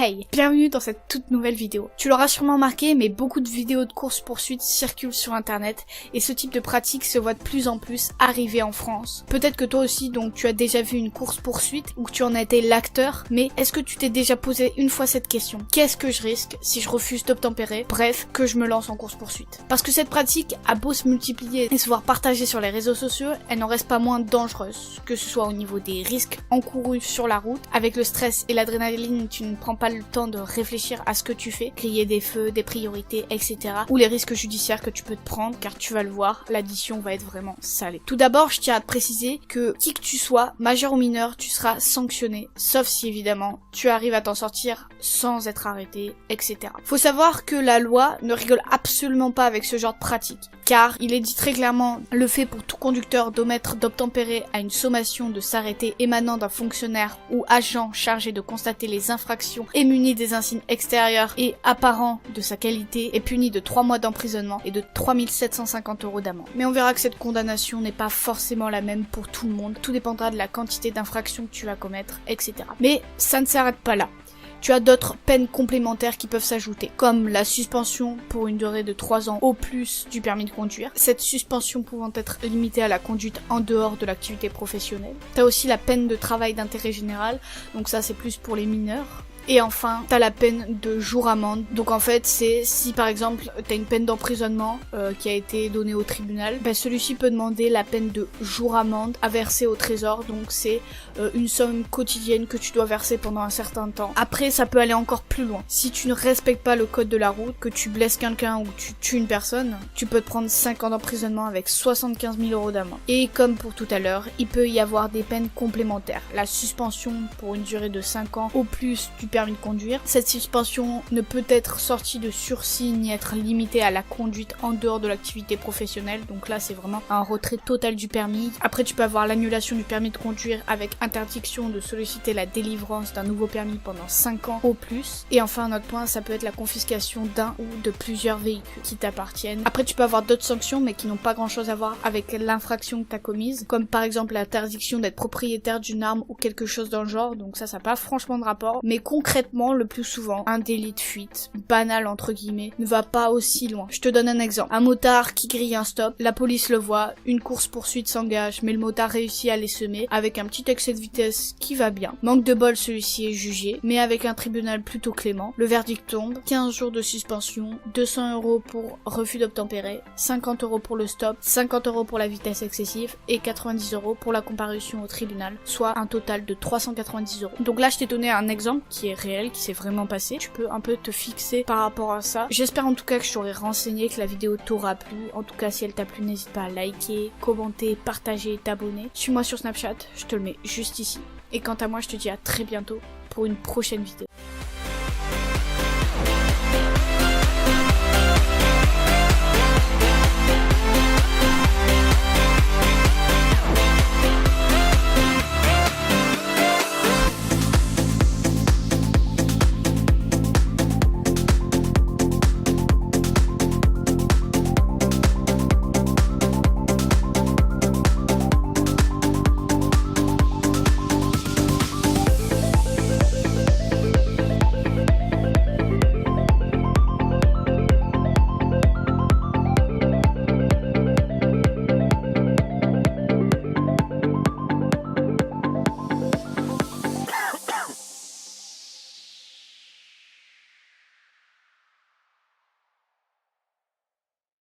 Hey, bienvenue dans cette toute nouvelle vidéo. Tu l'auras sûrement remarqué, mais beaucoup de vidéos de course-poursuite circulent sur internet et ce type de pratique se voit de plus en plus arriver en France. Peut-être que toi aussi, donc, tu as déjà vu une course-poursuite ou que tu en as été l'acteur, mais est-ce que tu t'es déjà posé une fois cette question? Qu'est-ce que je risque si je refuse d'obtempérer? Bref, que je me lance en course-poursuite. Parce que cette pratique a beau se multiplier et se voir partagée sur les réseaux sociaux, elle n'en reste pas moins dangereuse, que ce soit au niveau des risques encourus sur la route. Avec le stress et l'adrénaline, tu ne prends pas le temps de réfléchir à ce que tu fais, griller des feux, des priorités, etc. Ou les risques judiciaires que tu peux te prendre, car tu vas le voir, l'addition va être vraiment salée. Tout d'abord, je tiens à te préciser que qui que tu sois, majeur ou mineur, tu seras sanctionné, sauf si évidemment tu arrives à t'en sortir sans être arrêté, etc. Faut savoir que la loi ne rigole absolument pas avec ce genre de pratique, car il est dit très clairement le fait pour tout conducteur d'omettre d'obtempérer à une sommation de s'arrêter émanant d'un fonctionnaire ou agent chargé de constater les infractions et muni des insignes extérieurs et apparents de sa qualité est puni de 3 mois d'emprisonnement et de 3 750 € d'amende. Mais on verra que cette condamnation n'est pas forcément la même pour tout le monde, tout dépendra de la quantité d'infractions que tu vas commettre, etc. Mais ça ne s'arrête pas là. Tu as d'autres peines complémentaires qui peuvent s'ajouter, comme la suspension pour une durée de 3 ans au plus du permis de conduire, cette suspension pouvant être limitée à la conduite en dehors de l'activité professionnelle. T'as aussi la peine de travail d'intérêt général, donc ça c'est plus pour les mineurs. Et enfin, t'as la peine de jour amende. Donc en fait, c'est si par exemple t'as une peine d'emprisonnement qui a été donnée au tribunal, celui-ci peut demander la peine de jour amende à verser au trésor. Donc c'est une somme quotidienne que tu dois verser pendant un certain temps. Après, ça peut aller encore plus loin. Si tu ne respectes pas le code de la route, que tu blesses quelqu'un ou que tu tues une personne, tu peux te prendre 5 ans d'emprisonnement avec 75 000 € d'amende. Et comme pour tout à l'heure, il peut y avoir des peines complémentaires. La suspension pour une durée de 5 ans au plus du permis de conduire. Cette suspension ne peut être sortie de sursis ni être limitée à la conduite en dehors de l'activité professionnelle. Donc là, c'est vraiment un retrait total du permis. Après, tu peux avoir l'annulation du permis de conduire avec interdiction de solliciter la délivrance d'un nouveau permis pendant 5 ans au plus. Et enfin, un autre point, ça peut être la confiscation d'un ou de plusieurs véhicules qui t'appartiennent. Après, tu peux avoir d'autres sanctions, mais qui n'ont pas grand-chose à voir avec l'infraction que tu as commise, comme par exemple l'interdiction d'être propriétaire d'une arme ou quelque chose dans le genre. Donc ça n'a pas franchement de rapport. Mais concrètement, le plus souvent, un délit de fuite, banal entre guillemets, ne va pas aussi loin. Je te donne un exemple. Un motard qui grille un stop, la police le voit, une course-poursuite s'engage, mais le motard réussit à les semer avec un petit excès de vitesse qui va bien. Manque de bol, celui-ci est jugé, mais avec un tribunal plutôt clément. Le verdict tombe, 15 jours de suspension, 200 € pour refus d'obtempérer, 50 € pour le stop, 50 € pour la vitesse excessive et 90 € pour la comparution au tribunal, soit un total de 390 €. Donc là, je t'ai donné un exemple qui est réel, qui s'est vraiment passé. Tu peux un peu te fixer par rapport à ça. J'espère en tout cas que je t'aurai renseigné, que la vidéo t'aura plu. En tout cas, si elle t'a plu, n'hésite pas à liker, commenter, partager, t'abonner. Suis-moi sur Snapchat, je te le mets juste ici. Et quant à moi, je te dis à très bientôt pour une prochaine vidéo.